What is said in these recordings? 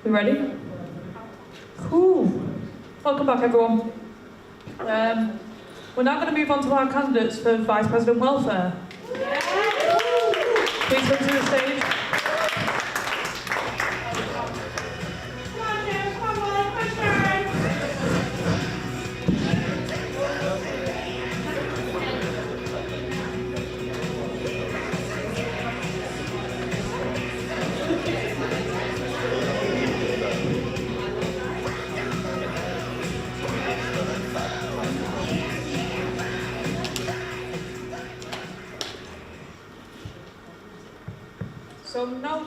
We ready? Cool. Welcome back, everyone. We're now going to move on to our candidates for Vice President Welfare. Please come to the stage. So I'm now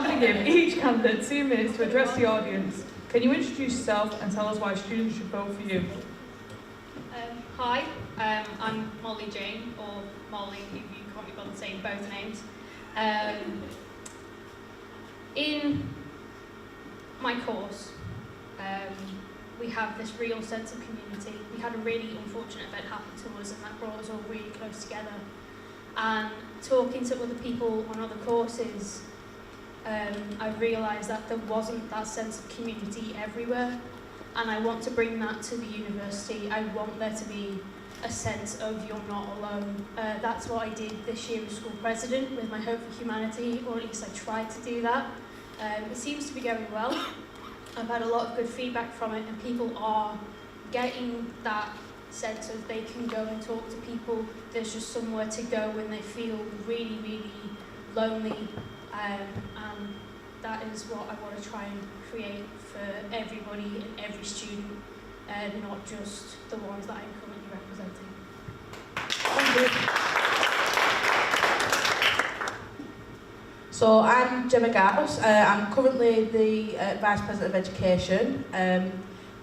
going to give each candidate 2 minutes to address the audience. Can you introduce yourself and tell us why students should vote for you? Hi, I'm Molly Jane, or Molly, if you can't be bothered saying both names. In my course, we have this real sense of community. We had a really unfortunate event happen to us, and that brought us all really close together. And talking to other people on other courses, I realised that there wasn't that sense of community everywhere, and I want to bring that to the university. I want there to be a sense of you're not alone. That's what I did this year as school president with my Hope for Humanity, or at least I tried to do that. It seems to be going well. I've had a lot of good feedback from it, and people are getting that sense of they can go and talk to people. There's just somewhere to go when they feel really, really lonely, and that is what I want to try and create for everybody and every student, not just the ones that I'm currently representing. So I'm Gemma Ghouse. I'm currently the Vice President of Education.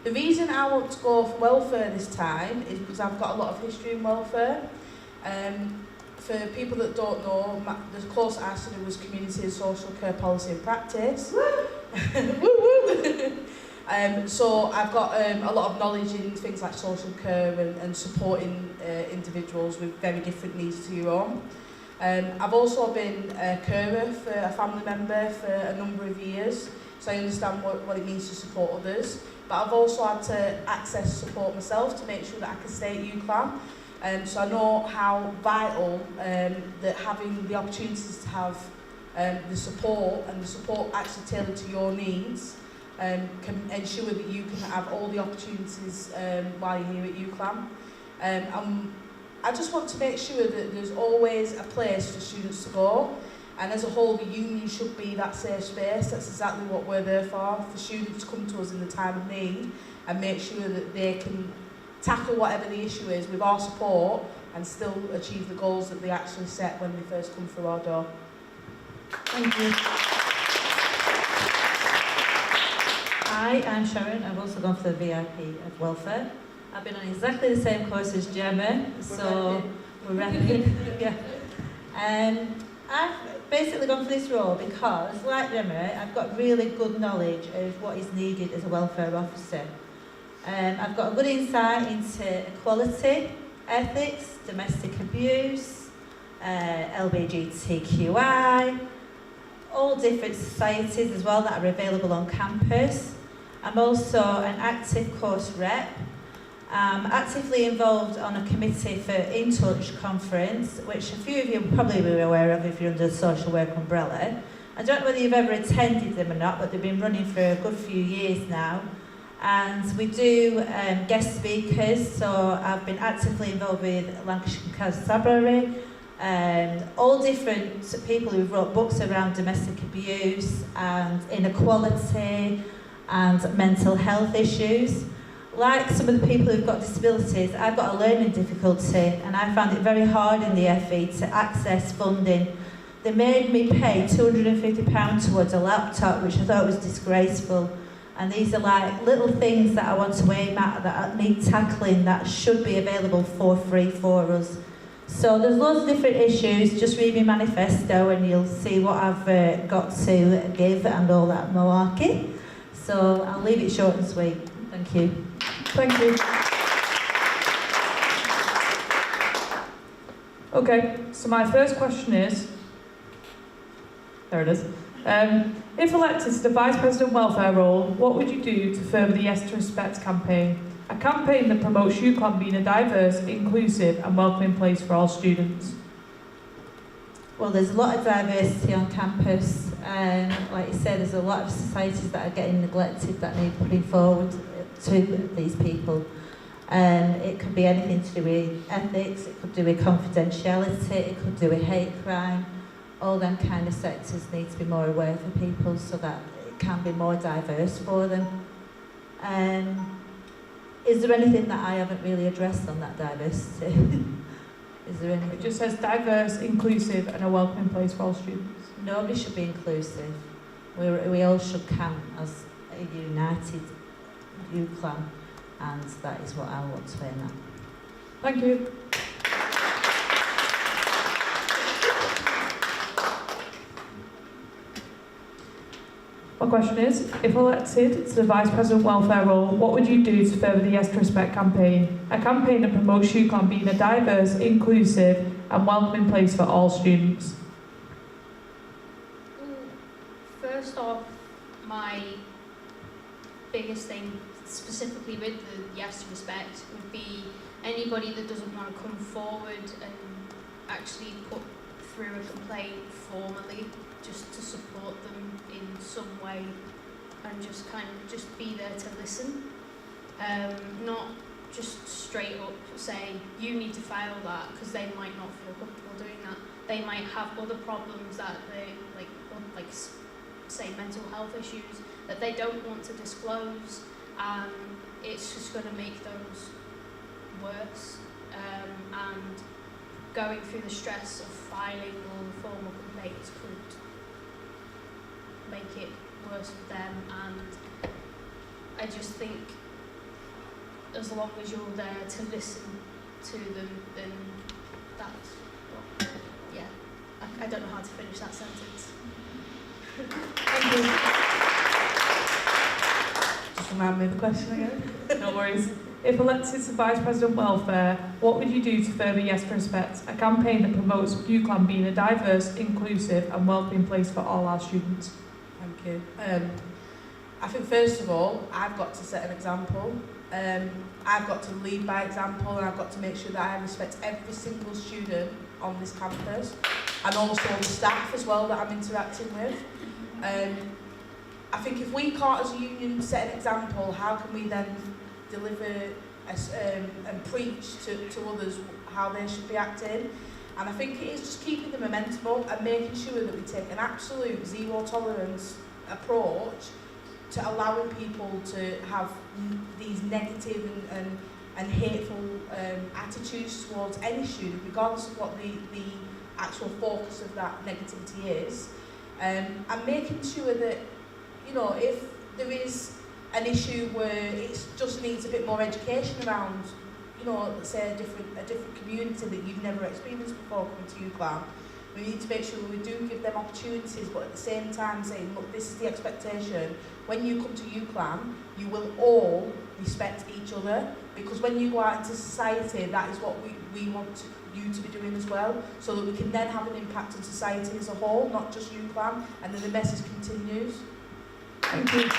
The reason I want to go for welfare this time is because I've got a lot of history in welfare. For people that don't know, the course I studied was Community and Social Care Policy and Practice. Woo woo! So I've got a lot of knowledge in things like social care and supporting individuals with very different needs to your own. I've also been a carer for a family member for a number of years, so I understand what it means to support others. But I've also had to access support myself to make sure that I can stay at UCLan. So I know how vital that having the opportunities to have the support, and the support actually tailored to your needs, can ensure that you can have all the opportunities while you're here at UCLan. I just want to make sure that there's always a place for students to go, and as a whole the union should be that safe space. That's exactly what we're there for students to come to us in the time of need and make sure that they can tackle whatever the issue is with our support and still achieve the goals that they actually set when they first come through our door. Thank you. Hi, I'm Sharon. I've also gone for the VIP of Welfare. I've been on exactly the same course as Gemma, so we're repping. Yeah. I've basically gone for this role because, like Gemma, I've got really good knowledge of what is needed as a welfare officer. I've got a good insight into equality, ethics, domestic abuse, LGBTQI, all different societies as well that are available on campus. I'm also an active course rep. I'm actively involved on a committee for In Touch conference, which a few of you will probably be aware of if you're under the social work umbrella. I don't know whether you've ever attended them or not, but they've been running for a good few years now. And we do guest speakers, so I've been actively involved with Lancashire Constabulary, all different people who've wrote books around domestic abuse and inequality and mental health issues. Like some of the people who've got disabilities, I've got a learning difficulty, and I found it very hard in the FE to access funding. They made me pay £250 towards a laptop, which I thought was disgraceful. And these are like little things that I want to aim at, that need tackling, that should be available for free for us. So there's loads of different issues. Just read my manifesto and you'll see what I've got to give and all that malarkey. So I'll leave it short and sweet. Thank you. Thank you. Okay, so my first question is, There it is. If elected to the Vice President Welfare role, what would you do to further the Yes to Respect campaign? A campaign that promotes UCLan being a diverse, inclusive and welcoming place for all students. Well, there's a lot of diversity on campus, and like you said, there's a lot of societies that are getting neglected that need putting forward to these people. It could be anything to do with ethics, it could do with confidentiality, it could do with hate crime. All them kind of sectors need to be more aware for people so that it can be more diverse for them. Is there anything that I haven't really addressed on that diversity? Is there anything? It just says diverse, inclusive and a welcoming place for all students. Nobody should be inclusive. We all should count as a united UCLan, and that is what I want to aim at. Thank you. My question is, if elected to the Vice President Welfare role, what would you do to further the Yes to Respect campaign? A campaign that promotes UCLan being a diverse, inclusive and welcoming place for all students. First off, my biggest thing, specifically with the Yes to Respect, would be anybody that doesn't want to come forward and actually put through a complaint formally, just to support them in some way and just kind of just be there to listen. Not just straight up say, you need to file that, because they might not feel comfortable doing that. They might have other problems that they, like say mental health issues, that they don't want to disclose, and it's just going to make those worse. And going through the stress of filing all the formal complaints could make it worse for them, and I just think as long as you're there to listen to them, then that's what, yeah. I don't know how to finish that sentence. Thank you. Just remind me of the question again. No worries. If elected to Vice President Welfare, what would you do to further Yes to Respect? A campaign that promotes UCLan being a diverse, inclusive and welcoming place for all our students. Thank you. I think first of all, I've got to set an example. I've got to lead by example, and I've got to make sure that I respect every single student on this campus, and also the staff as well that I'm interacting with. I think if we can't as a union set an example, how can we then deliver and preach to others how they should be acting? And I think it is just keeping the momentum up and making sure that we take an absolute zero tolerance approach to allowing people to have these negative and hateful attitudes towards any student, regardless of what the actual focus of that negativity is, and making sure that, you know, if there is an issue where it just needs a bit more education around, you know, let's say a different community that you've never experienced before coming to UCLan, we need to make sure that we do give them opportunities, but at the same time saying, look, this is the expectation. When you come to UCLan, you will all respect each other, because when you go out into society, that is what we want you to be doing as well, so that we can then have an impact on society as a whole, not just UCLan, and then the message continues. Thank you.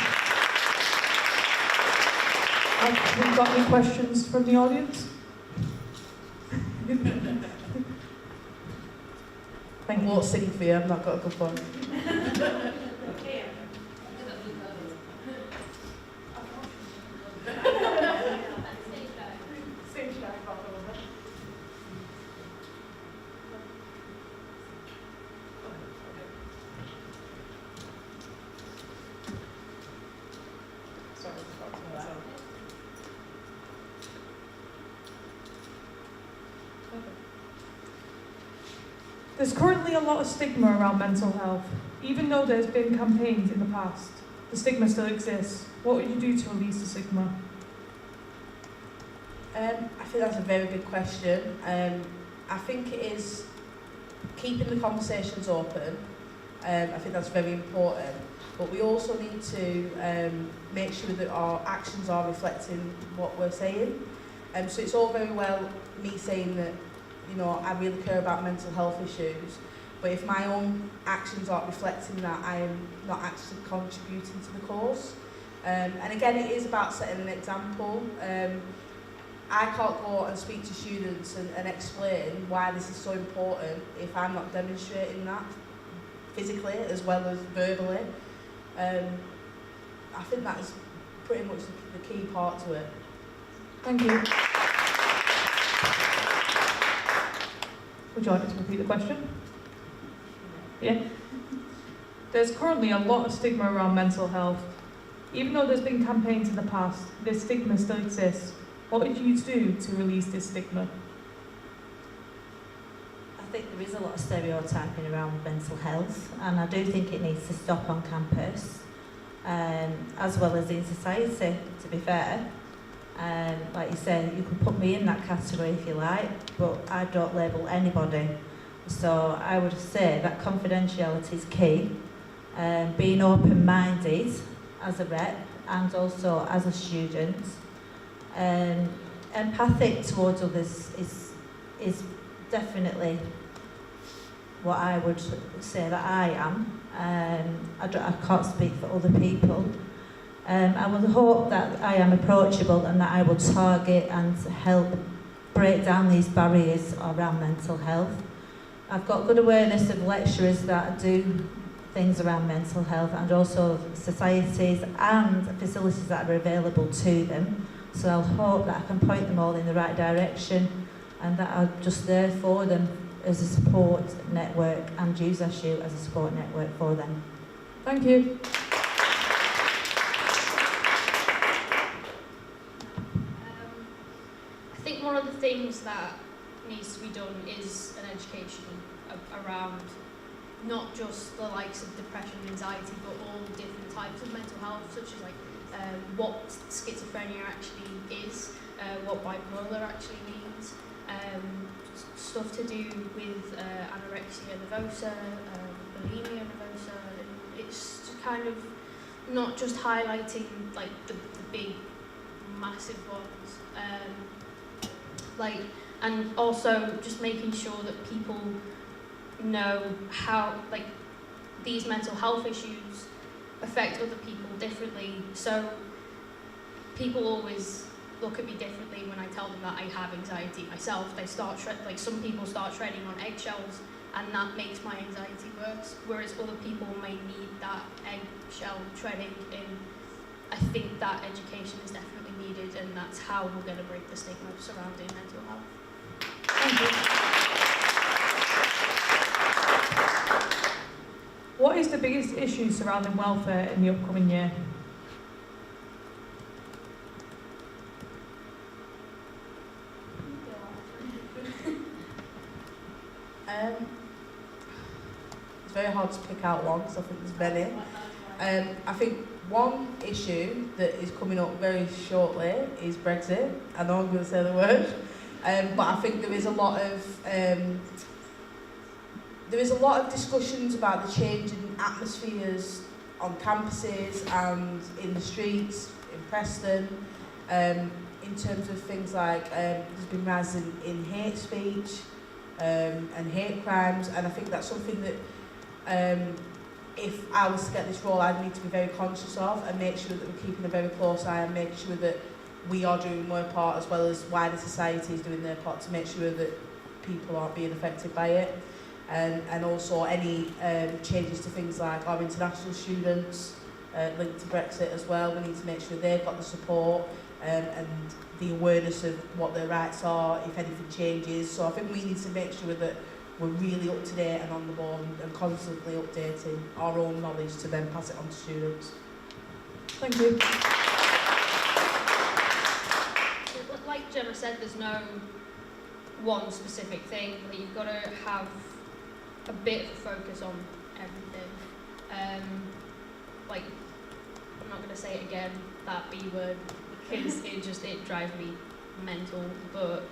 Have we got any questions from the audience? I won't sing for you, I've not got a good one. There's currently a lot of stigma around mental health. Even though there's been campaigns in the past, the stigma still exists. What would you do to release the stigma? I think that's a very good question. I think it is keeping the conversations open. I think that's very important. But we also need to make sure that our actions are reflecting what we're saying. So it's all very well me saying that, you know, I really care about mental health issues, But if my own actions aren't reflecting that, I am not actually contributing to the cause. And again, it is about setting an example. I can't go and speak to students and explain why this is so important if I'm not demonstrating that physically as well as verbally. I think that is pretty much the key part to it. Thank you. Would you like me to repeat the question? Yeah. There's currently a lot of stigma around mental health. Even though there's been campaigns in the past, this stigma still exists. What would you do to release this stigma? I think there is a lot of stereotyping around mental health, and I do think it needs to stop on campus, as well as in society, to be fair. Like you said, you can put me in that category if you like, but I don't label anybody. So I would say that confidentiality is key. Being open-minded as a rep and also as a student. Empathic towards others is definitely what I would say that I am. I can't speak for other people. I would hope that I am approachable and that I will target and help break down these barriers around mental health. I've got good awareness of lecturers that do things around mental health and also societies and facilities that are available to them. So I'll hope that I can point them all in the right direction and that I'm just there for them as a support network and use SU as a support network for them. Thank you. I think one of the things that needs to be done is an education around not just the likes of depression and anxiety, but all different types of mental health, such as like what schizophrenia actually is, what bipolar actually means, stuff to do with anorexia nervosa, bulimia nervosa. It's kind of not just highlighting like the big, massive ones, and also just making sure that people know how like these mental health issues affect other people differently. So people always look at me differently when I tell them that I have anxiety myself. They start some people start treading on eggshells, and that makes my anxiety worse. Whereas other people may need that eggshell treading in. I think that education is definitely needed, and that's how we're going to break the stigma surrounding mental health. Thank you. What is the biggest issue surrounding welfare in the upcoming year? It's very hard to pick out one because I think there's many. I think one issue that is coming up very shortly is Brexit. I know I'm going to say the word, but I think there is a lot of discussions about the changing atmospheres on campuses and in the streets in Preston, in terms of things like there's been rise in hate speech and hate crimes, and I think that's something that if I was to get this role, I'd need to be very conscious of and make sure that we're keeping a very close eye and make sure that we are doing our part as well as wider society is doing their part to make sure that people aren't being affected by it. And also any changes to things like our international students linked to Brexit as well. We need to make sure they've got the support and the awareness of what their rights are if anything changes. So I think we need to make sure that we're really up to date and on the ball and constantly updating our own knowledge to then pass it on to students. Thank you. Like Gemma said, there's no one specific thing, but you've got to have a bit of a focus on everything. Like, I'm not going to say it again, that B word, because it drives me mental, but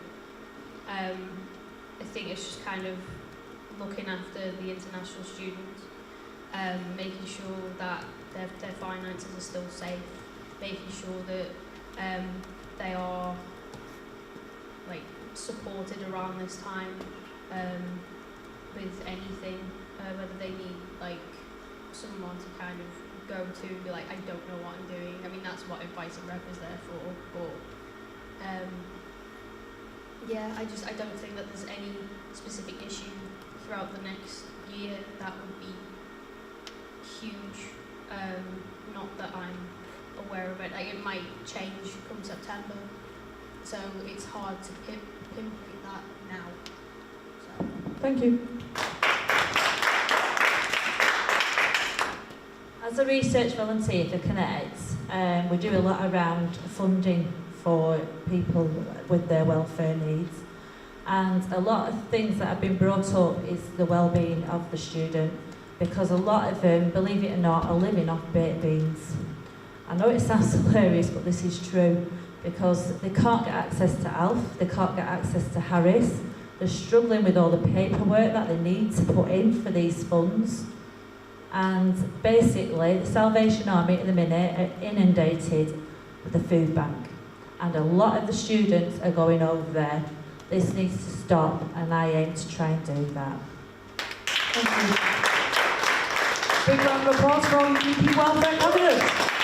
I think it's just kind of looking after the international students, making sure that their finances are still safe, making sure that they are like supported around this time, with anything, whether they need like someone to kind of go to and be like, I don't know what I'm doing. I mean, that's what advice and rep is there for. But yeah, I don't think that there's any specific issue throughout the next year that would be huge. Not that I'm aware of it. Like, it might change come September, so it's hard to pinpoint that now. So. Thank you. As a research volunteer for Connect, we do a lot around funding for people with their welfare needs, and a lot of things that have been brought up is the well-being of the student, because a lot of them, believe it or not, are living off baked beans. I know it sounds hilarious, but this is true, because they can't get access to ALF, they can't get access to Harris, they're struggling with all the paperwork that they need to put in for these funds. And basically, the Salvation Army at the minute are inundated with the food bank. And a lot of the students are going over there. This needs to stop, and I aim to try and do that. Thank you. Big round of applause for all VP Welfare candidates.